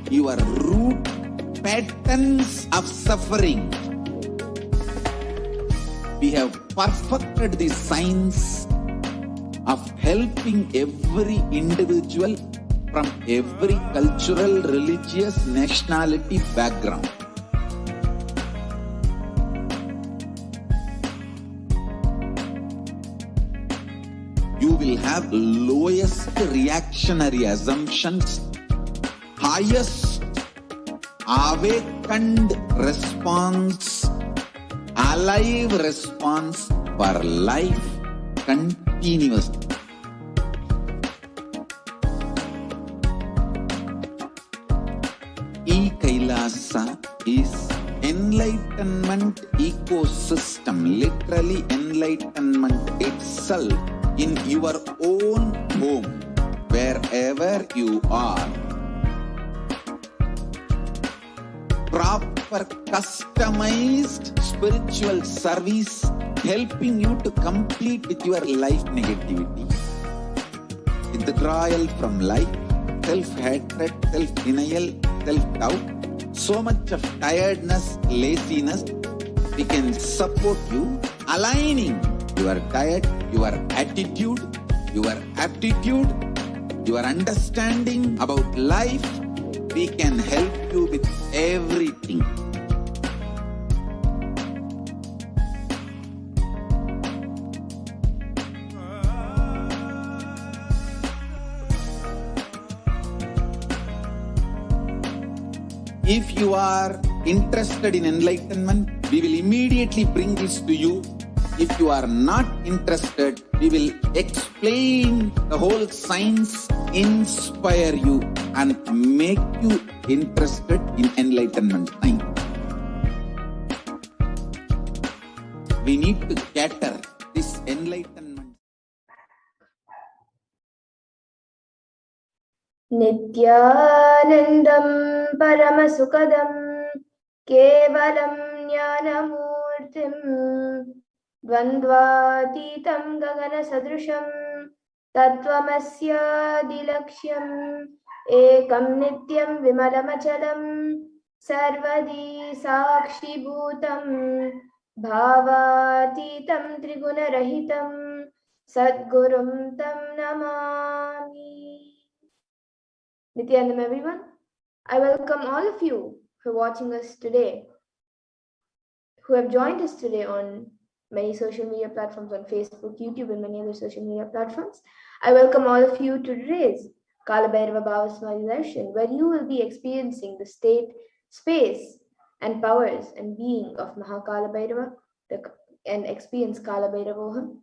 your root patterns of suffering. We have perfected the science of helping every individual from every cultural, religious, nationality background. You will have lowest reactionary assumptions, highest awakened response, alive response for life continuously. E-Kailasa is enlightenment ecosystem, literally enlightenment itself in your own home, wherever you are. Proper customized spiritual service helping you to complete with your life negativity, withdrawal from life, self-hatred, self-denial, self-doubt, so much of tiredness, laziness. We can support you aligning your diet, your attitude, your aptitude, your understanding about life. We can help you with everything. If you are interested in enlightenment, we will immediately bring this to you. If you are not interested, we will explain the whole science, inspire you and make you interested in enlightenment science. We need to cater this enlightenment. Nithyanandam Paramasukadam Kevalam Jnanamurtim Dvandvatitam Gagana Sadrusham Tattvamasya Dilaksham Ekam Nityam Vimalamachalam Sarvadi Sakshi Bhutam Bhavatitam Trigunarahitam Sadgurum Tam Namami. Nithyanandam, everyone. I welcome all of you who are watching us today, who have joined us today on many social media platforms, on Facebook, YouTube, and many other social media platforms. I welcome all of you to today's Kalabhairava Bhavasmadhi Darshan, where you will be experiencing the state, space, and powers and being of Mahakalabhairava and experience Kalabhairavoham.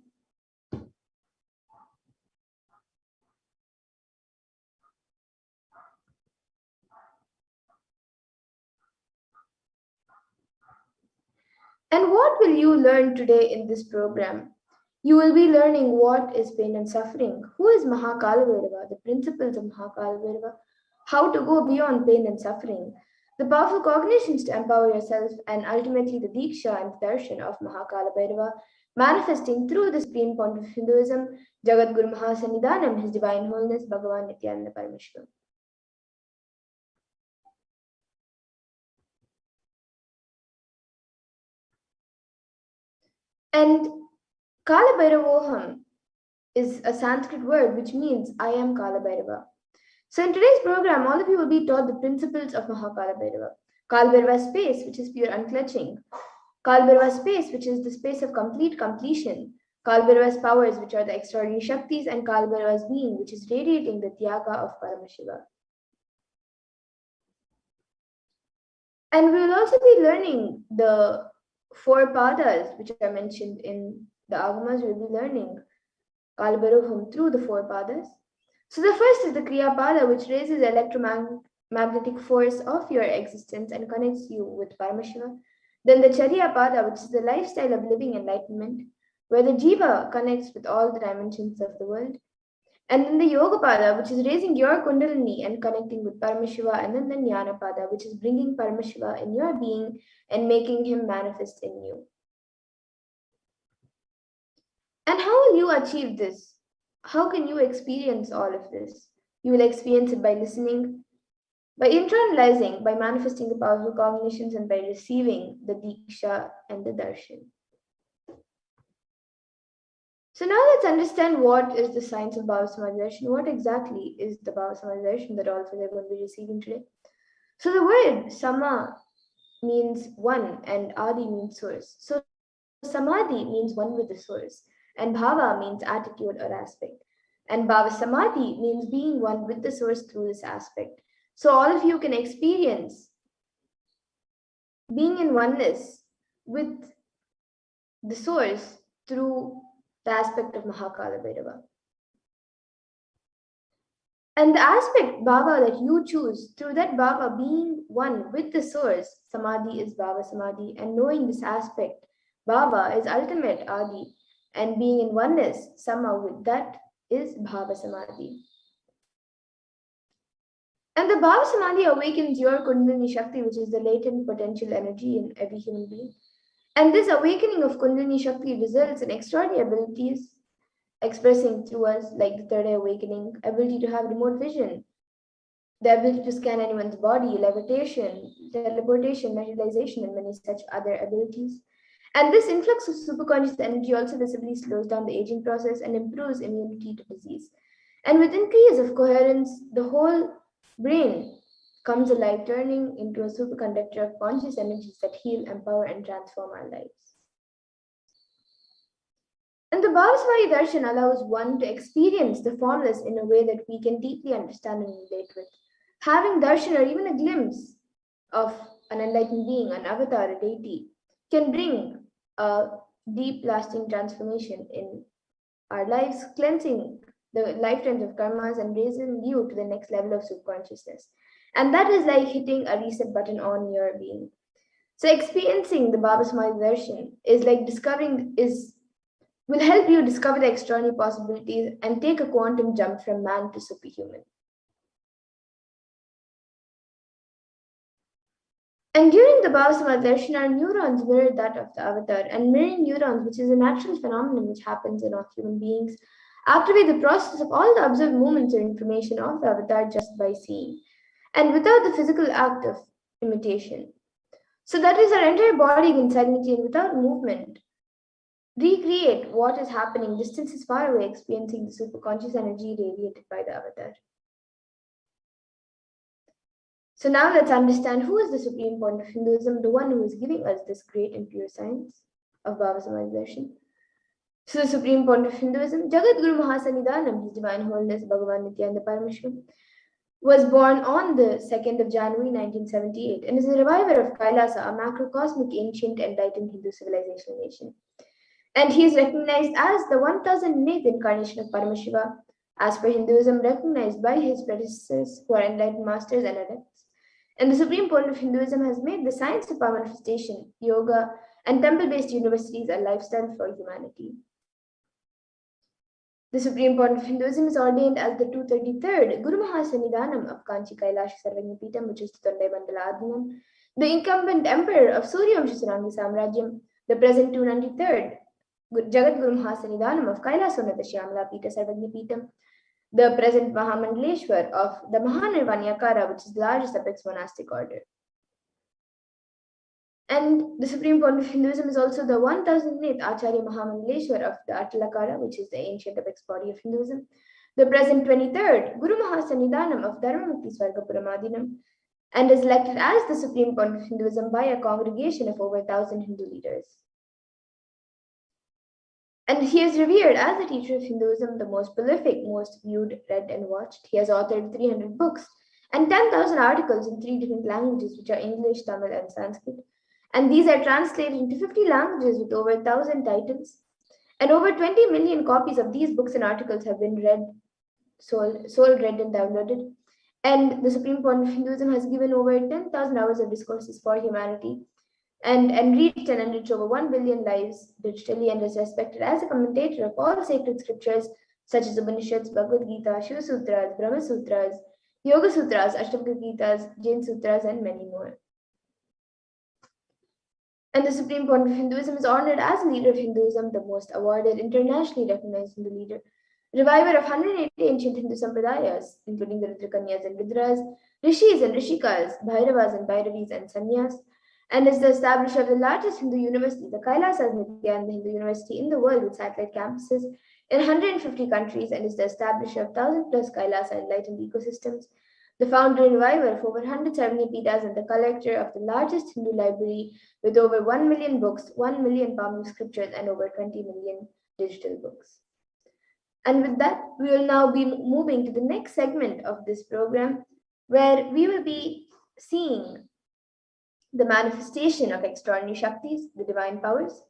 And what will you learn today in this program? You will be learning what is pain and suffering, who is Mahakalabhairava, the principles of Mahakalabhairava, how to go beyond pain and suffering, the powerful cognitions to empower yourself, and ultimately the Diksha and Darshan of Mahakalabhairava, manifesting through the supreme point of Hinduism, Jagat Guru Mahasannidhanam, His Divine Holiness, Bhagavan Nithyananda Paramashivam. And Kalabhairavoham is a Sanskrit word which means I am Kalabhairava. So in today's program, all of you will be taught the principles of Mahakalabhairava. Kalabhairava space, which is pure unclutching. Kalabhairava space, which is the space of complete completion. Kalabhairava's powers, which are the extraordinary Shaktis, and Kalabhairava's being, which is radiating the Tyaga of Paramashiva. And we will also be learning the 4 padas which are mentioned in the Agamas. We will be learning Kalabhairavoham through the 4 padas. So the first is the Kriya Pada, which raises the electromagnetic force of your existence and connects you with Paramashiva. Then the Charya Pada, which is the lifestyle of living enlightenment, where the Jiva connects with all the dimensions of the world. And then the Yoga Pada, which is raising your Kundalini and connecting with Paramashiva. And then the Jnana Pada, which is bringing Paramashiva in your being and making him manifest in you. And how will you achieve this? How can you experience all of this? You will experience it by listening by internalizing, by manifesting the powerful cognitions, and by receiving the Diksha and the Darshan. So now let's understand what is the science of Bhava Samadhi Darshan. What exactly is the Bhava Samadhi Darshan that all of us are going to be receiving today? So the word Sama means one and Adi means source. So Samadhi means one with the source, and Bhava means attitude or aspect. And Bhava Samadhi means being one with the source through this aspect. So all of you can experience being in oneness with the source through the aspect of Mahakala Bhairava. And the aspect Bhava that you choose, through that Bhava being one with the source, Samadhi is Bhava Samadhi, and knowing this aspect, Bhava is ultimate Adi, and being in oneness somehow with that is Bhava Samadhi. And the Bhava Samadhi awakens your Kundalini Shakti, which is the latent potential energy in every human being. And this awakening of Kundalini Shakti results in extraordinary abilities expressing through us, like the third eye awakening, ability to have remote vision, the ability to scan anyone's body, levitation, teleportation, materialization, and many such other abilities. And this influx of superconscious energy also visibly slows down the aging process and improves immunity to disease. And with increase of coherence, the whole brain comes alive, turning into a superconductor of conscious energies that heal, empower, and transform our lives. And the Bhava Samadhi Darshan allows one to experience the formless in a way that we can deeply understand and relate with. Having darshan, or even a glimpse of an enlightened being, an avatar, a deity, can bring a deep, lasting transformation in our lives, cleansing the lifetimes of karmas and raising you to the next level of subconsciousness. And that is like hitting a reset button on your being. So experiencing the Bhava Samadhi Darshan is like will help you discover the extraordinary possibilities and take a quantum jump from man to superhuman. And during the Bhava Samadhi Darshan, our neurons mirror that of the avatar, and mirroring neurons, which is a natural phenomenon which happens in all human beings, activate the process of all the observed movements or information of the avatar just by seeing, and without the physical act of imitation. So that is, our entire body can silently and without movement recreate what is happening distances far away, experiencing the superconscious energy radiated by the avatar. So now let's understand who is the supreme point of Hinduism, the one who is giving us this great and pure science of Bhava Samadhi Darshan. So the supreme point of Hinduism, Jagat Guru Mahasannidhanam, His Divine Holiness Bhagavan Nithyananda Paramashivam, was born on the 2nd of January 1978 and is a reviver of Kailasa, a macrocosmic ancient enlightened Hindu civilization nation. And he is recognized as the 1008th incarnation of Paramashiva, as per Hinduism, recognized by his predecessors who are enlightened masters and adepts. And the supreme point of Hinduism has made the science of power manifestation, yoga, and temple-based universities a lifestyle for humanity. The supreme point of Hinduism is ordained as the 233rd Guru Mahasannidhanam of Kanchi Kailash Sarvagnapitam, which is Tondai Mandala Adinam, the incumbent emperor of Suryavamsha Sarangi Samrajyam, the present 293rd Jagat Guru Mahasannidhanam of Kailasonata Shyamala Pita Sarvagnapitam, the present Mahamandaleshwar of the Mahanirvanyakara, which is the largest apex monastic order. And the supreme point of Hinduism is also the 1008th Acharya Mahamandaleshwar of the Atalakara, which is the ancient apex body of Hinduism, the present 23rd Guru Mahasannidhanam of Dharmamukti Swargapuramadinam, and is elected as the supreme point of Hinduism by a congregation of over 1,000 Hindu leaders. And he is revered as the teacher of Hinduism, the most prolific, most viewed, read, and watched. He has authored 300 books and 10,000 articles in 3 different languages, which are English, Tamil, and Sanskrit. And these are translated into 50 languages with over 1,000 titles. And over 20 million copies of these books and articles have been read, sold, read, and downloaded. And the Supreme Point of Hinduism has given over 10,000 hours of discourses for humanity and reached and enriched over 1 billion lives digitally, and is respected as a commentator of all sacred scriptures such as Upanishads, Bhagavad Gita, Shiva Sutras, Brahma Sutras, Yoga Sutras, Ashtanga Gitas, Jain Sutras, and many more. And the Supreme Point of Hinduism is honored as a leader of Hinduism, the most awarded, internationally recognized Hindu leader, reviver of 180 ancient Hindu sampradayas, including the Rudrakanyas and Rudras, Rishis and Rishikas, Bhairavas and Bhairavis, and Sannyas, and is the establisher of the largest Hindu university, the Kailasas Nithyananda Hindu University in the world with satellite campuses in 150 countries, and is the establisher of 1,000 plus Kailasa enlightened ecosystems, the founder and reviver of over 170 Pitas, and the collector of the largest Hindu library with over 1 million books, 1 million palm scriptures, and over 20 million digital books. And with that, we will now be moving to the next segment of this program, where we will be seeing the manifestation of extraordinary Shaktis, the divine powers.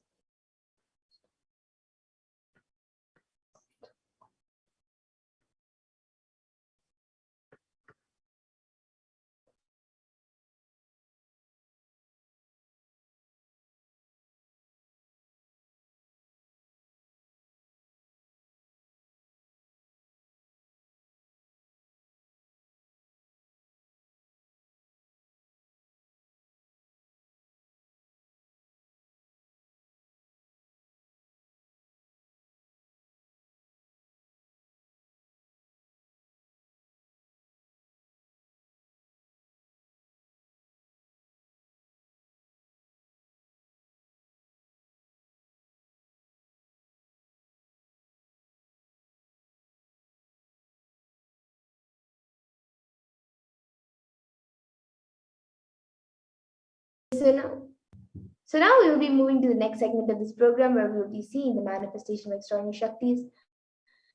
So now we will be moving to the next segment of this program, where we will be seeing the manifestation of extraordinary Shaktis.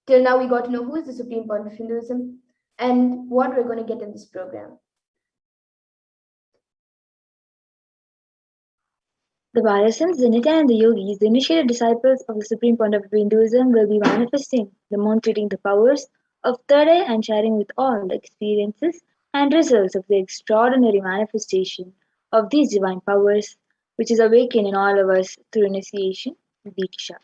Till now, we got to know who is the supreme point of Hinduism and what we're going to get in this program. The Vairasins, the Nithyananda Yogis, the initiated disciples of the Supreme Point of Hinduism, will be manifesting, demonstrating the powers of third eye and sharing with all the experiences and results of the extraordinary manifestation of these divine powers, which is awakened in all of us through initiation, Diksha.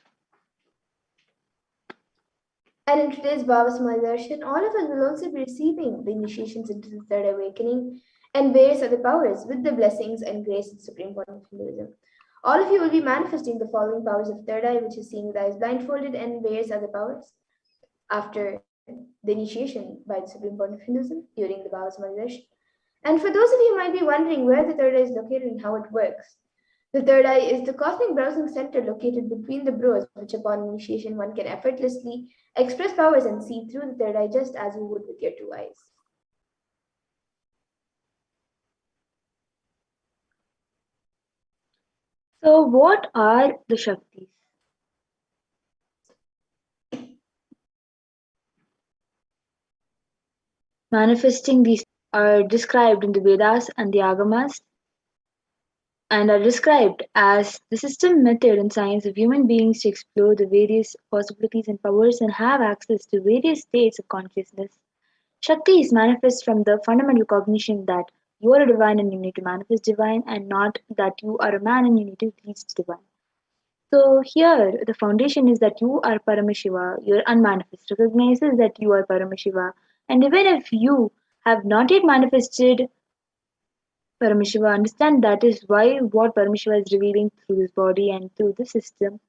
And in today's Bhava Darshan, all of us will also be receiving the initiations into the third awakening and various other powers with the blessings and grace of the Supreme Point of Hinduism. All of you will be manifesting the following powers of third eye, which is seeing with eyes blindfolded, and various other powers after the initiation by the Supreme Point of Hinduism during the Bhava Darshan. And for those of you who might be wondering where the third eye is located and how it works, the third eye is the cosmic browsing center located between the brows, which upon initiation one can effortlessly express powers and see through the third eye just as you would with your two eyes. So, what are the Shaktis? Manifesting these are described in the Vedas and the Agamas and are described as the system, method, and science of human beings to explore the various possibilities and powers and have access to various states of consciousness. Shakti is manifest from the fundamental cognition that you are a divine and you need to manifest divine, and not that you are a man and you need to reach divine. So here the foundation is that you are Paramashiva, your unmanifest recognizes that you are Paramashiva, and even if you have not yet manifested Paramashiva, understand that is why what Paramashiva is revealing through this body and through this system,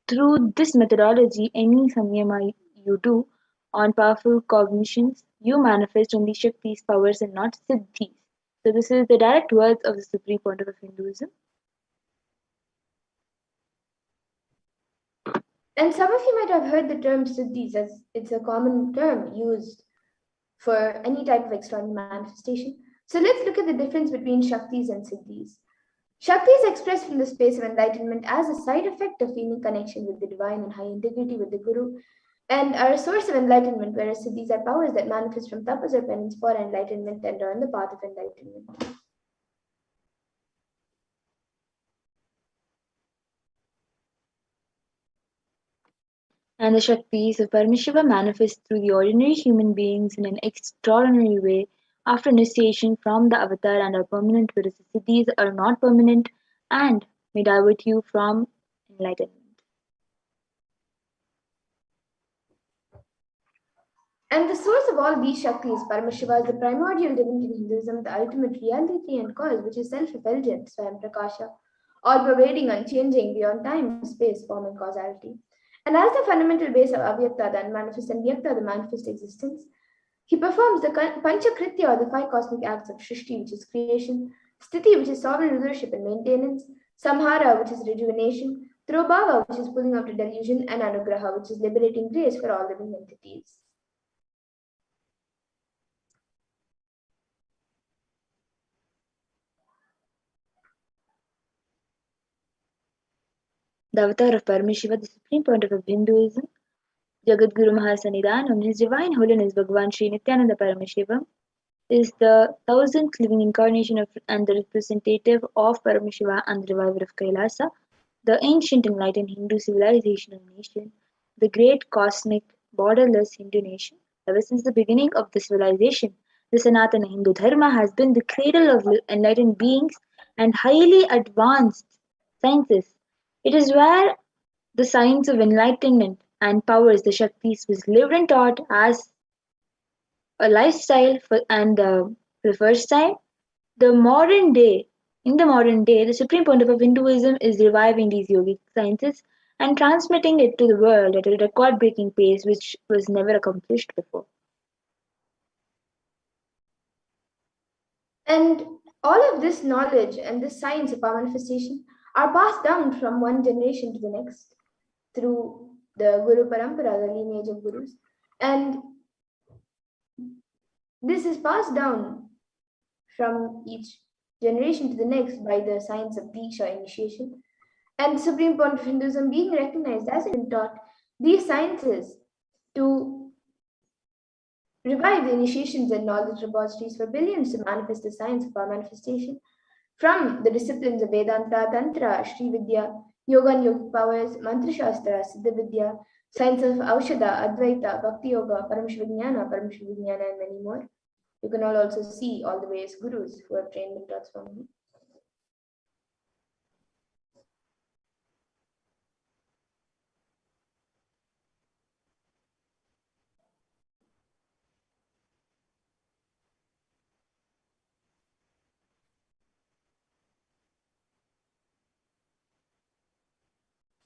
through this methodology, any samyama you do on powerful cognitions, you manifest only Shakti's powers and not Siddhis. So this is the direct words of the Supreme Point of Hinduism. And some of you might have heard the term Siddhis, as it's a common term used for any type of extraordinary manifestation. So let's look at the difference between Shaktis and Siddhis. Shakti is expressed from the space of enlightenment as a side effect of feeling connection with the divine and high integrity with the Guru, and are a source of enlightenment, whereas Siddhis are powers that manifest from tapas or penance for enlightenment and are on the path of enlightenment. And the Shaktis of Paramashiva manifest through the ordinary human beings in an extraordinary way after initiation from the avatar and are permanent, whereas the Siddhis are not permanent and may divert you from enlightenment. And the source of all these Shaktis, Paramashiva, is the primordial divinity in Hinduism, the ultimate reality and cause, which is self-effulgent, Swayam Prakasha, all pervading, unchanging, beyond time, space, form, and causality. And as the fundamental base of Avyakta, the unmanifest, and Vyakta, the manifest existence, he performs the Panchakritya, or the five cosmic acts of Shrishti, which is creation, Sthiti, which is sovereign rulership and maintenance, Samhara, which is rejuvenation, Trobhava, which is pulling out of delusion, and Anugraha, which is liberating grace for all living entities. The avatar of Paramashiva, the supreme point of Hinduism, Jagadguru Mahasannidhanam, His Divine Holiness Bhagavan Sri Nithyananda Paramashivam, is the thousandth living incarnation of and the representative of Paramashiva and the reviver of Kailasa, the ancient enlightened Hindu civilizational nation, the great cosmic borderless Hindu nation. Ever since the beginning of the civilization, the Sanatana Hindu Dharma has been the cradle of enlightened beings and highly advanced sciences. It is where the science of enlightenment and powers, the Shaktis, was lived and taught as a lifestyle for the first time. The modern day, in the modern day, the supreme point of Hinduism is reviving these yogic sciences and transmitting it to the world at a record-breaking pace, which was never accomplished before. And all of this knowledge and this science of our manifestation are passed down from one generation to the next through the Guru Parampara, the lineage of Gurus. And this is passed down from each generation to the next by the science of Diksha, initiation. And the Supreme Point of Hinduism being recognized as and taught these sciences to revive the initiations and knowledge repositories for billions to manifest the science of our manifestation from the disciplines of Vedanta, Tantra, Sri Vidya, Yoga and Yogic powers, Mantra Shastra, Siddha Vidya, science of Aushadha, Advaita, Bhakti Yoga, Paramashivoham, and many more. You can all also see all the various gurus who have trained and transformed me.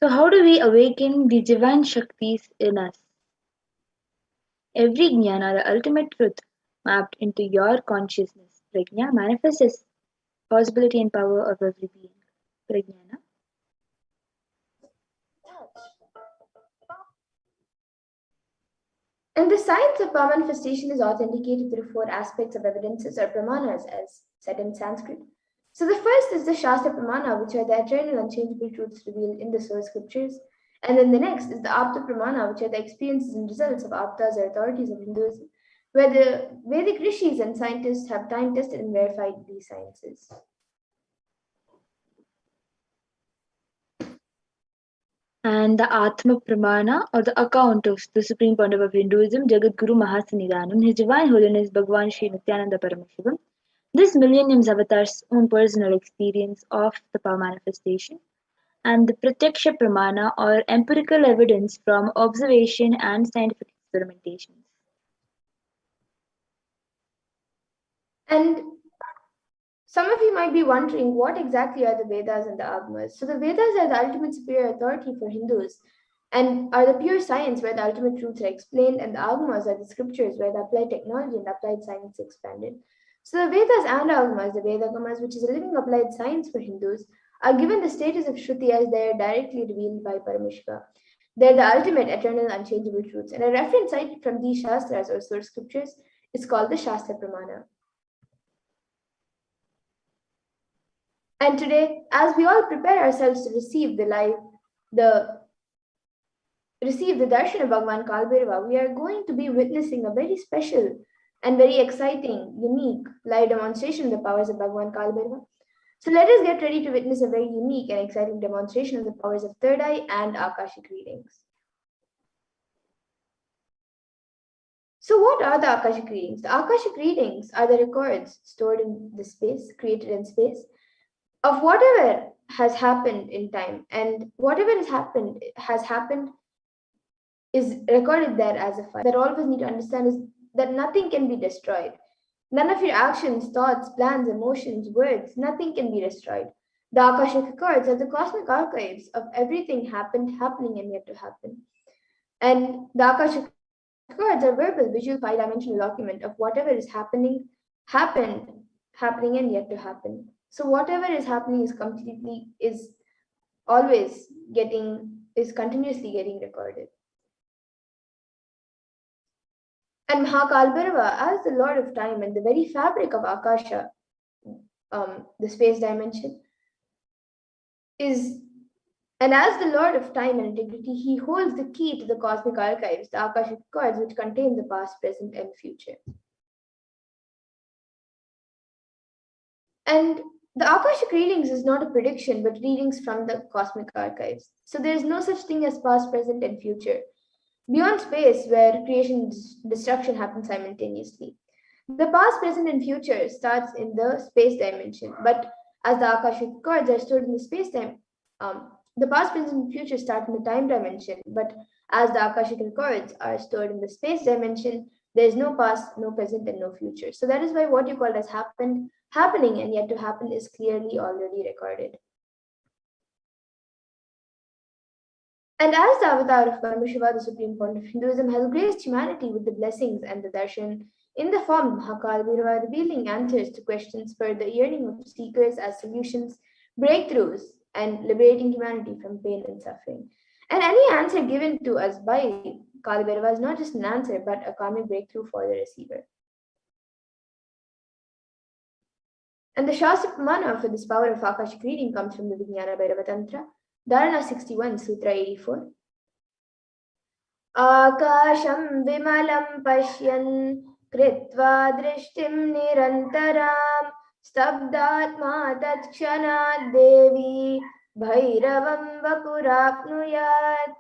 So, how do we awaken the divine Shaktis in us? Every jnana, the ultimate truth, mapped into your consciousness, prajna, manifests as possibility and power of every being. Prajnana. And the science of power manifestation is authenticated through four aspects of evidences or pramanas, as said in Sanskrit. So the first is the Shastra Pramana, which are the eternal unchangeable truths revealed in the source scriptures. And then the next is the Apta Pramana, which are the experiences and results of Aptas or authorities of Hinduism, where the Vedic rishis and scientists have time tested and verified these sciences. And the Atma Pramana, or the account of the supreme point of Hinduism, Jagadguru Mahasannidhanam, His Divine Holiness Bhagavan Sri Nithyananda Paramashivam. This millennium's avatar's own personal experience of the power manifestation, and the Pratyaksha Pramana, or empirical evidence from observation and scientific experimentations. And some of you might be wondering what exactly are the Vedas and the Agamas. So the Vedas are the ultimate superior authority for Hindus and are the pure science where the ultimate truths are explained, and the Agamas are the scriptures where the applied technology and applied science is expanded. So the Vedas and Agamas, the Vedagamas, which is a living applied science for Hindus, are given the status of Shruti as they are directly revealed by Paramashiva. They're the ultimate, eternal, unchangeable truths. And a reference cited from these Shastras or source scriptures is called the Shastra Pramana. And today, as we all prepare ourselves to receive the darshan of Bhagavan Kalbhairava, we are going to be witnessing a very special and very exciting, unique live demonstration of the powers of Bhagavan Kalbhairava. So let us get ready to witness a very unique and exciting demonstration of the powers of third eye and Akashic readings. So what are the Akashic readings? The Akashic readings are the records stored in the space, created in space, of whatever has happened in time, and whatever has happened is recorded there as a file. That all of us need to understand is that nothing can be destroyed. None of your actions, thoughts, plans, emotions, words, nothing can be destroyed. The Akashic records are the cosmic archives of everything happened, happening, and yet to happen. And the Akashic records are verbal, visual, five-dimensional document of whatever is happening, happening, and yet to happen. So whatever is happening is continuously getting recorded. And Mahakalbhairava, as the Lord of Time and the very fabric of Akasha, the space dimension, and as the Lord of Time and Integrity, he holds the key to the cosmic archives, the Akashic records, which contain the past, present, and future. And the Akashic readings is not a prediction, but readings from the cosmic archives. So there is no such thing as past, present, and future. Beyond space, where creation and destruction happen simultaneously. The past, present, and future starts in the space dimension, but as the Akashic records are stored in the space time, the past, present, and future start in the time dimension, but as the Akashic records are stored in the space dimension, there is no past, no present, and no future. So that is why what you call as happening, and yet to happen is clearly already recorded. And as the avatar of Paramashiva, the supreme point of Hinduism, has graced humanity with the blessings and the darshan in the form of Mahakalbhairava, revealing answers to questions for the yearning of seekers as solutions, breakthroughs, and liberating humanity from pain and suffering. And any answer given to us by Kalbhairava is not just an answer, but a karmic breakthrough for the receiver. And the Shastra Pramana for this power of Akashic reading comes from the Vijnana Bhairava Tantra, Dharana 61, Sutra 84. Akasham vimalam pashyan kritva drishtim nirantaram stabdatma tatkshanat devi bhairavam vapurapnuyat.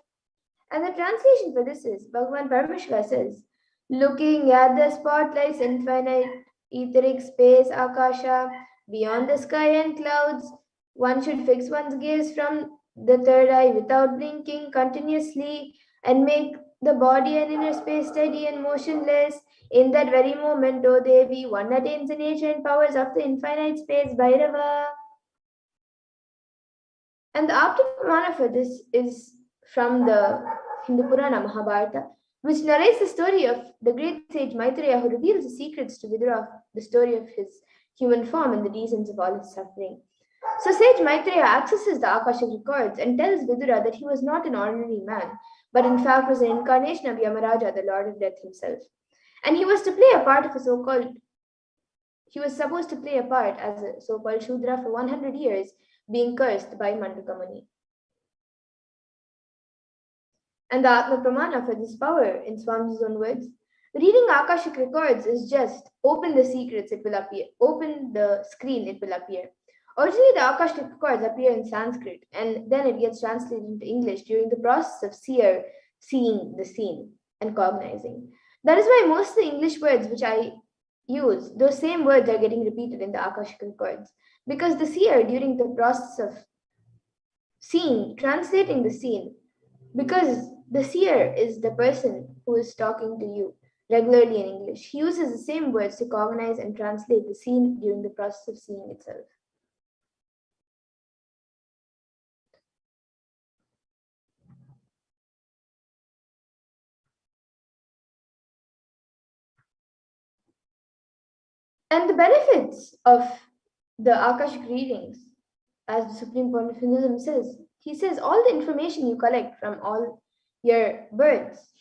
And the translation for this is, Bhagavan Paramashiva says, looking at the spotlight's infinite etheric space, Akasha, beyond the sky and clouds, one should fix one's gaze from the third eye without blinking continuously and make the body and inner space steady and motionless. In that very moment, O Devi, one attains the nature and powers of the infinite space, Bhairava. And the Apta Pramana for this is from the Hindu Purana Mahabharata, which narrates the story of the great sage Maitreya, who reveals the secrets to Vidura of the story of his human form and the reasons of all his suffering. So sage Maitreya accesses the Akashic records and tells Vidura that he was not an ordinary man, but in fact was an incarnation of Yamaraja, the Lord of Death himself. And he was supposed to play a part as a so-called Shudra for 100 years, being cursed by Mandaka Muni. And the Atma Pramana for this power, in Swamiji's own words, reading Akashic records is just open the secrets, it will appear. Open the screen, it will appear. Originally, the Akashic records appear in Sanskrit, and then it gets translated into English during the process of seer seeing the scene and cognizing. That is why most of the English words which I use, those same words are getting repeated in the Akashic records, because the seer, during the process of seeing, translating the scene, because the seer is the person who is talking to you regularly in English, he uses the same words to cognize and translate the scene during the process of seeing itself. And the benefits of the Akashic readings, as the Supreme Point of Hinduism says, he says all the information you collect from all your births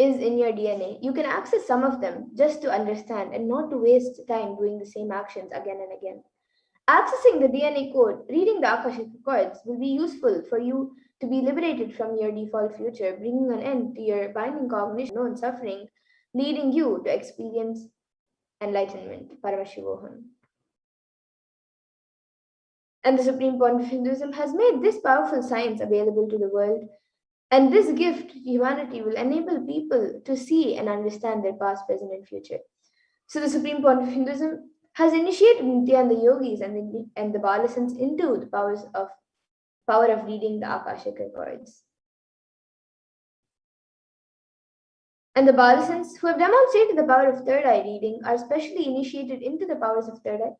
is in your DNA. You can access some of them just to understand and not to waste time doing the same actions again and again. Accessing the DNA code, reading the Akashic records will be useful for you to be liberated from your default future, bringing an end to your binding cognition, known suffering, leading you to experience enlightenment, Paramashivoham. And the Supreme Point of Hinduism has made this powerful science available to the world. And this gift to humanity will enable people to see and understand their past, present, and future. So the Supreme Point of Hinduism has initiated Nithyananda yogis and the Balasans into the power of reading the Akashic records. And the Balasans who have demonstrated the power of third eye reading are specially initiated into the powers of third eye,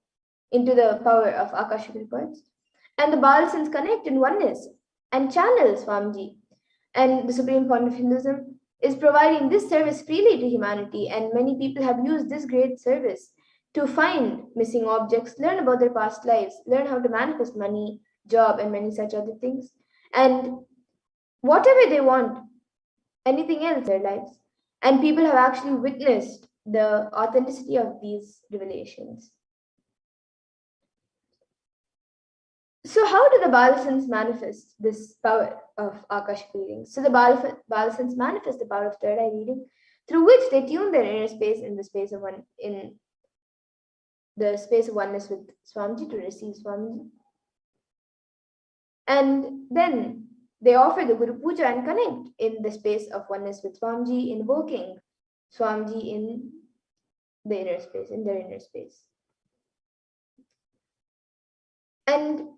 into the power of Akashic records. And the Balasans connect in oneness and channel Swamiji. And the Supreme Fount of Hinduism is providing this service freely to humanity, and many people have used this great service to find missing objects, learn about their past lives, learn how to manifest money, job, and many such other things. And whatever they want, anything else in their lives. And people have actually witnessed the authenticity of these revelations. So, how do the Balasans manifest this power of Akashic reading? So, the Balasans manifest the power of third eye reading, through which they tune their inner space in the space of oneness with Swamiji to receive Swamiji. And then they offer the Guru Puja and connect in the space of oneness with Swamiji, invoking Swamiji in the inner space, in their inner space. And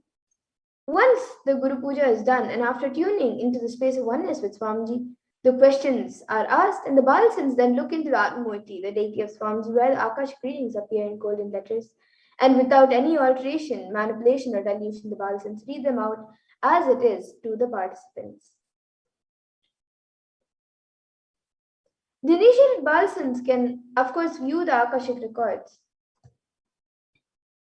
once the Guru Puja is done, and after tuning into the space of oneness with Swamiji, the questions are asked, and the Balasans then look into the Atmamurti, the deity of Swamiji, where the Akashic readings appear in golden letters. And without any alteration, manipulation, or dilution, the Balasans read them out as it is to the participants. The initiated Balasans can, of course, view the Akashic records,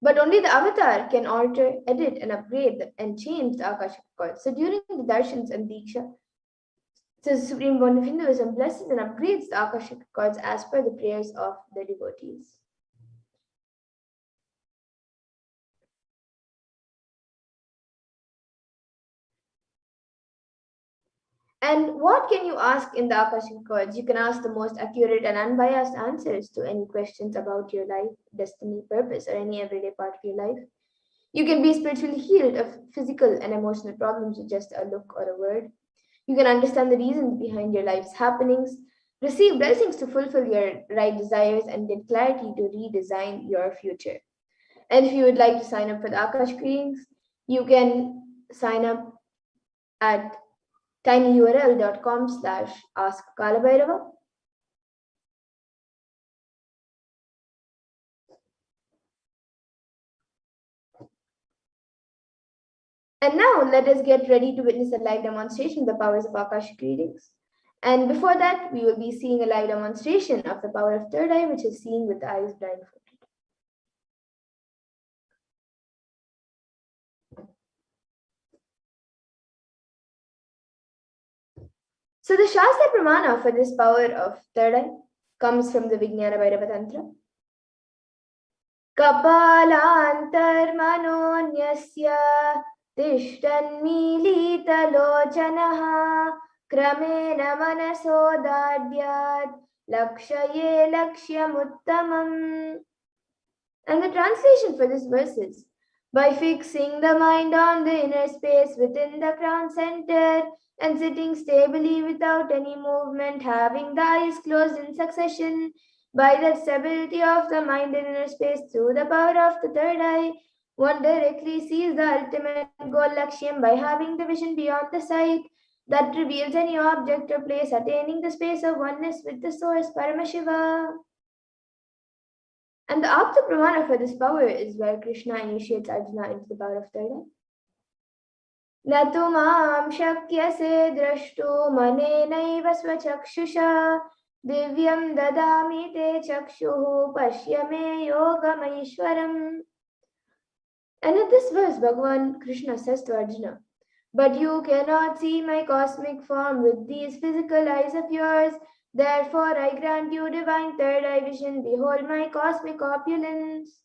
but only the avatar can alter, edit, and upgrade and change the Akashic records. So during the darshans and diksha, the Supreme Fount of Hinduism blesses and upgrades the Akashic records as per the prayers of the devotees. And what can you ask in the Akashic records? You can ask the most accurate and unbiased answers to any questions about your life, destiny, purpose, or any everyday part of your life. You can be spiritually healed of physical and emotional problems with just a look or a word. You can understand the reasons behind your life's happenings, receive blessings to fulfill your right desires, and get clarity to redesign your future. And if you would like to sign up for the Akashic readings, you can sign up at tinyurl.com/askkalabhairava. And now let us get ready to witness a live demonstration of the powers of Akashic readings. And before that, we will be seeing a live demonstration of the power of third eye, which is seen with the eyes blindfolded. So the Shastra Pramana for this power of third eye comes from the Vijnana Bhairava Tantra. Kapalantarmanonyasya tishtanmilitalochanaha kramena manasodadyat lakshaye lakshyamuttamam. And the translation for this verse is, by fixing the mind on the inner space within the crown center and sitting stably without any movement, having the eyes closed in succession, by the stability of the mind in inner space through the power of the third eye, one directly sees the ultimate goal Lakshyam by having the vision beyond the sight that reveals any object or place, attaining the space of oneness with the source, Paramashiva. And the Apta Pramana for this power is where Krishna initiates Arjuna into the power of third eye. Natumam shakyase drashtu manenaiva swachakshusha divyam dadami te chakshuhu pashyame yogamaishwaram. And in this verse, Bhagavan Krishna says to Arjuna, but you cannot see my cosmic form with these physical eyes of yours. Therefore, I grant you divine third eye vision. Behold my cosmic opulence.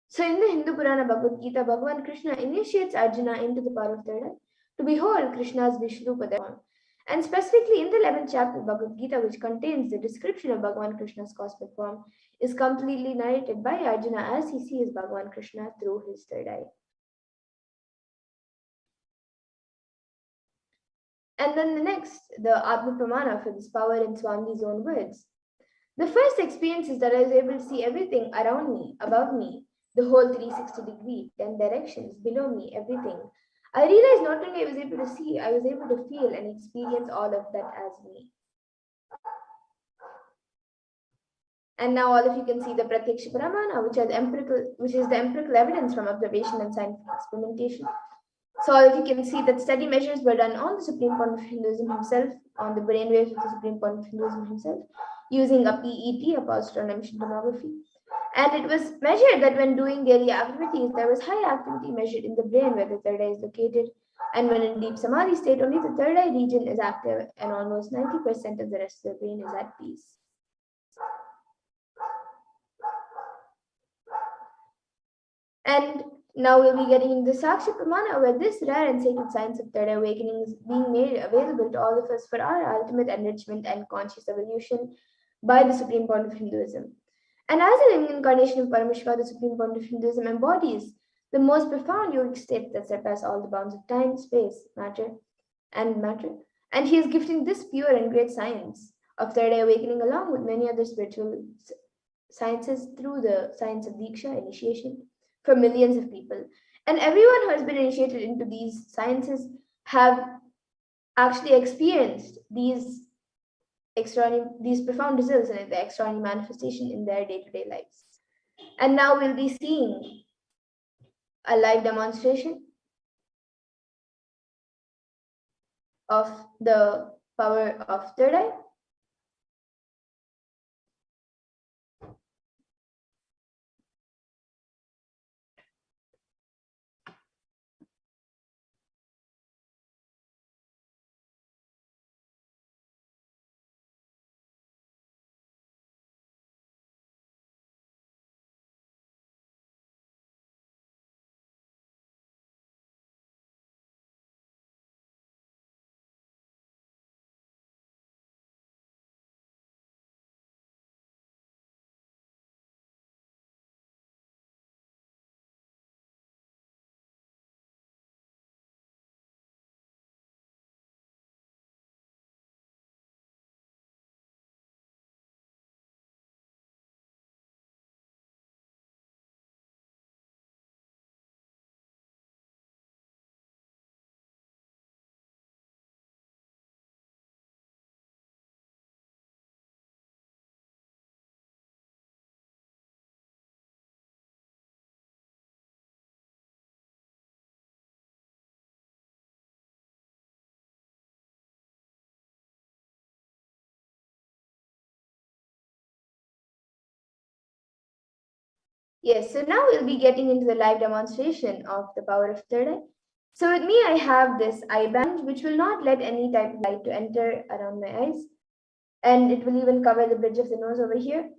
So, in the Hindu Purana Bhagavad Gita, Bhagavan Krishna initiates Arjuna into the power of third eye to behold Krishna's Vishrupa form. And specifically in the 11th chapter of Bhagavad Gita, which contains the description of Bhagavan Krishna's cosmic form, is completely narrated by Arjuna as he sees Bhagavan Krishna through his third eye. And then the next, the Atma Pramana for this power in Swamiji's own words. The first experience is that I was able to see everything around me, above me, the whole 360 degree, 10 directions, below me, everything. I realized not only I was able to see, I was able to feel and experience all of that as me. And now all of you can see the Pratyaksha Pramana, which is the empirical evidence from observation and scientific experimentation. So all of you can see that study measures were done on the Supreme Point of Hinduism himself, on the brainwaves of the Supreme Point of Hinduism himself, using a PET, a positron emission tomography. And it was measured that when doing daily activities, there was high activity measured in the brain where the third eye is located. And when in deep samadhi state, only the third eye region is active and almost 90% of the rest of the brain is at peace. And now we'll be getting into the Sakshi Pramana, where this rare and sacred science of third eye awakening is being made available to all of us for our ultimate enrichment and conscious evolution by the Supreme Point of Hinduism. And as a living incarnation of Paramashiva, the Supreme Point of Hinduism embodies the most profound yogic states that surpass all the bounds of time, space, matter. And he is gifting this pure and great science of third eye awakening along with many other spiritual sciences through the science of Diksha, initiation, for millions of people. And everyone who has been initiated into these sciences have actually experienced these profound results and the extraordinary manifestation in their day-to-day lives. And now we'll be seeing a live demonstration of the power of third eye. Yes, so now we'll be getting into the live demonstration of the power of third eye. So with me, I have this eye band, which will not let any type of light to enter around my eyes. And it will even cover the bridge of the nose over here.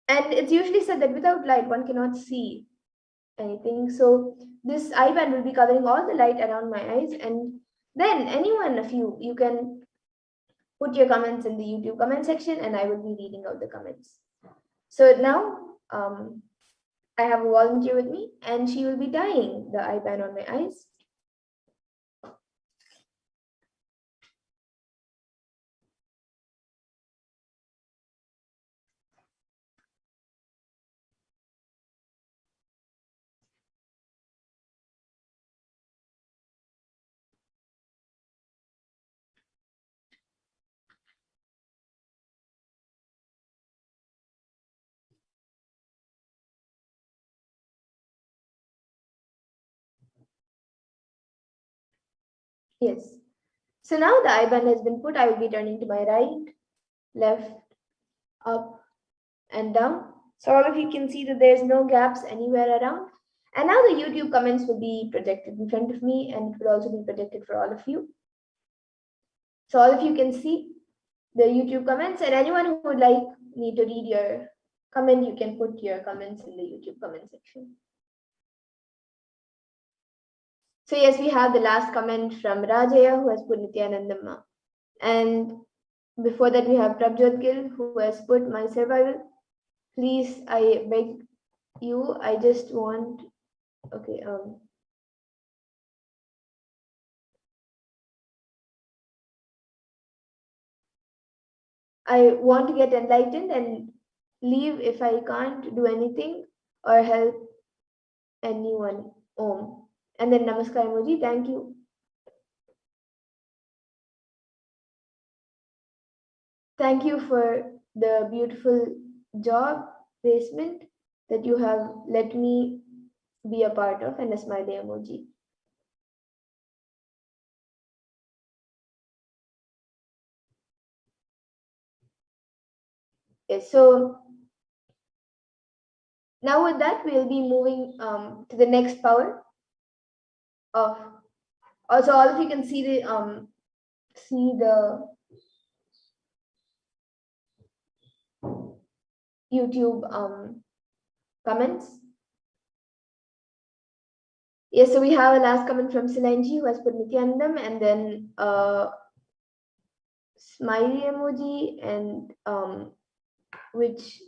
And it's usually said that without light, one cannot see anything. So this eye band will be covering all the light around my eyes. And then any one of you can put your comments in the YouTube comment section and I will be reading out the comments. So now I have a volunteer with me and she will be tying the eye band on my eyes. Yes. So now the eye band has been put. I will be turning to my right, left, up, and down. So all of you can see that there's no gaps anywhere around. And now the YouTube comments will be projected in front of me and it will also be projected for all of you. So all of you can see the YouTube comments, and anyone who would like me to read your comment, you can put your comments in the YouTube comment section. So yes, we have the last comment from Rajaya, who has put Nithyanandamma. And before that, we have Prabjot Gill, who has put my survival. Please, I beg you, I just want, okay, I want to get enlightened and leave if I can't do anything or help anyone. Om. And then Namaskar emoji, thank you. Thank you for the beautiful job placement that you have let me be a part of, and a smiley emoji. Yes, so now with that, we'll be moving to the next power of, also all of you can see the YouTube comments. Yes, so we have a last comment from Silanji who has put Nithyanandam, and then smiley emoji, and which,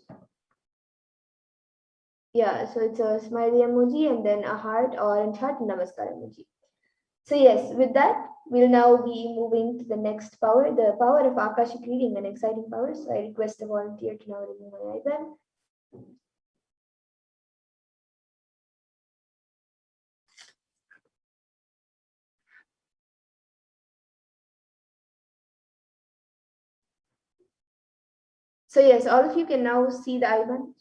yeah, so it's a smiley emoji and then a heart, orange heart, and namaskar emoji. So yes, with that, we'll now be moving to the next power, the power of Akashic reading, an exciting power. So I request a volunteer to now remove my iPad. So yes, all of you can now see the icon.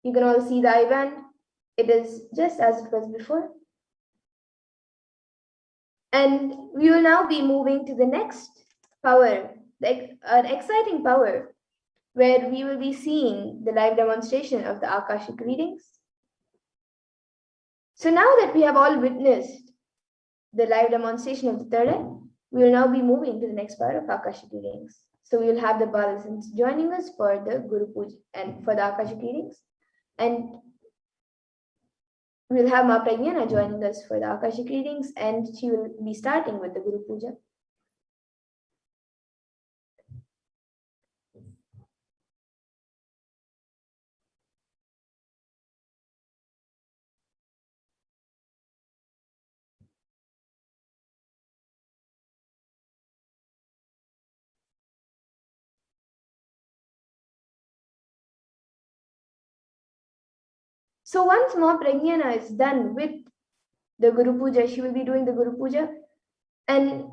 You can all see the IBAN. It is just as it was before. And we will now be moving to the next power, an exciting power, where we will be seeing the live demonstration of the Akashic readings. So now that we have all witnessed the live demonstration of the third eye, we will now be moving to the next part of Akashic readings. So we will have the Balasans joining us for the Guru Puja and for the Akashic readings. And we'll have Ma Pragyana joining us for the Akashic readings, and she will be starting with the Guru Puja. So once Ma Pragyana is done with the Guru Puja, she will be doing the Guru Puja and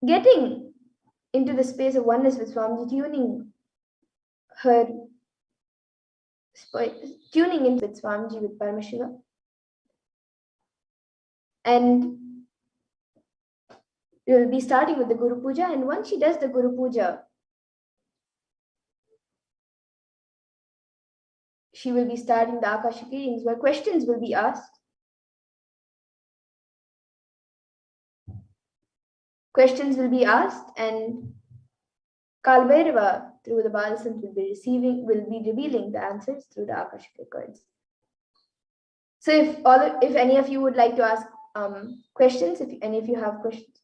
getting into the space of oneness with Swamiji, tuning in with Swamiji with Paramashivoham. And we will be starting with the Guru Puja, and once she does the Guru Puja, she will be starting the Akashic readings where questions will be asked. Questions will be asked, and Kalbhairava through the Balasant will be revealing the answers through the Akashic records. So if any of you would like to ask questions, if any of you have questions.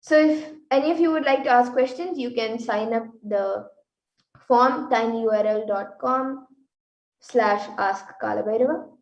So if any of you would like to ask questions, you can sign up the form tinyurl.com/askkalabhairava.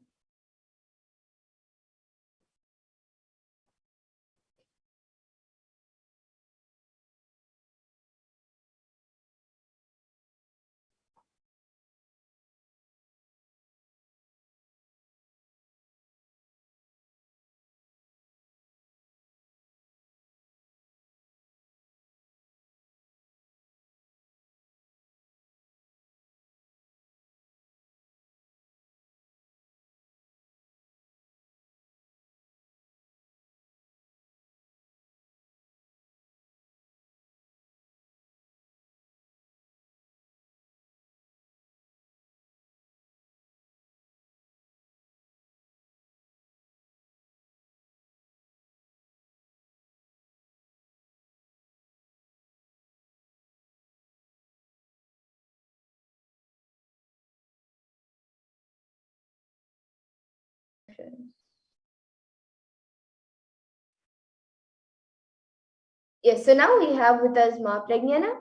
Yes, so now we have with us Ma Pragyana,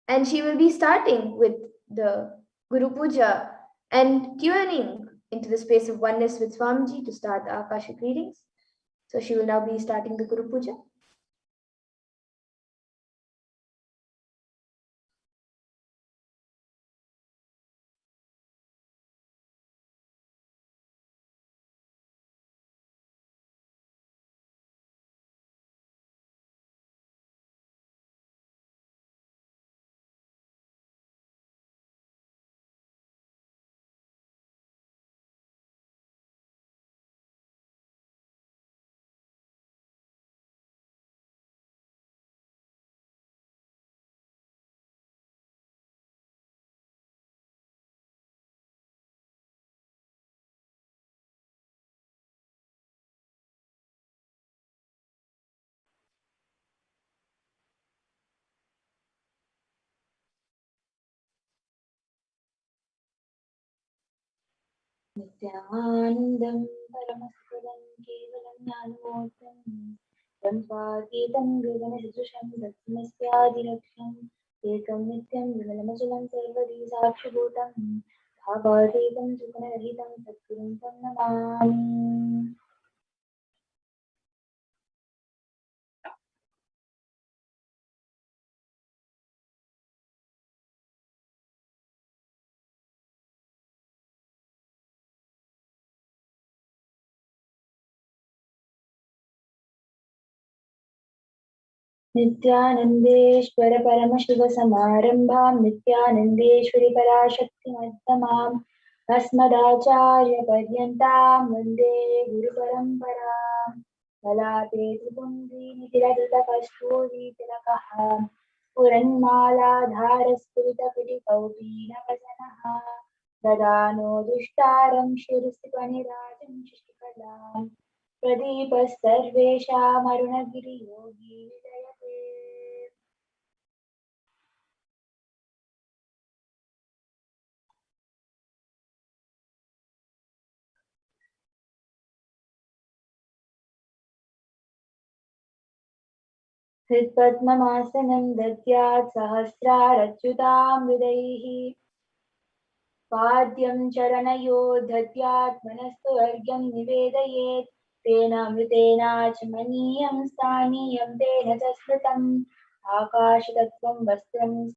and she will be starting with the Guru Puja and tuning into the space of oneness with Swamiji to start the Akashic readings. So she will now be starting the Guru Puja. नित्यानन्दं परमसुखदं केवलं ज्ञानमूर्तं ब्रह्मातीतं गगनसदृशं तत्त्वमस्यादिलक्ष्यम् एकं नित्यं विमलमचलं सर्वदी साक्षिभूतं भावातीतं सुखरहितं सद्गुरुं तं नमामि। नित्यानन्देश्वर परमशिवसमारम्भां नित्यानन्देश्वरि पराशक्तिमध्यमाम् अस्मदाचार्यपर्यन्तां वन्दे गुरुपरम्पराम् ललाटे त्रिपुण्ड्रीनितिललितकस्तूरीतिलकः स्फुरन्मालाधारस्फुरितपिटिकौपीनवसनः ददानो दुष्टारं शिरसिपनिराजं शशिकलाम् प्रदीपः सर्वेषामरुणगिरियोगी विजयते। हृत्पद्ममासनं दद्यात् सहस्रारच्युतां हृदैः पाद्यं चरणयो दद्यात् मनस्तु अर्घ्यं निवेदयेत् तेन मृतेनाचमनीयं स्थानीयं तेन च स्मृतम् आकाशतत्त्वं वस्त्रं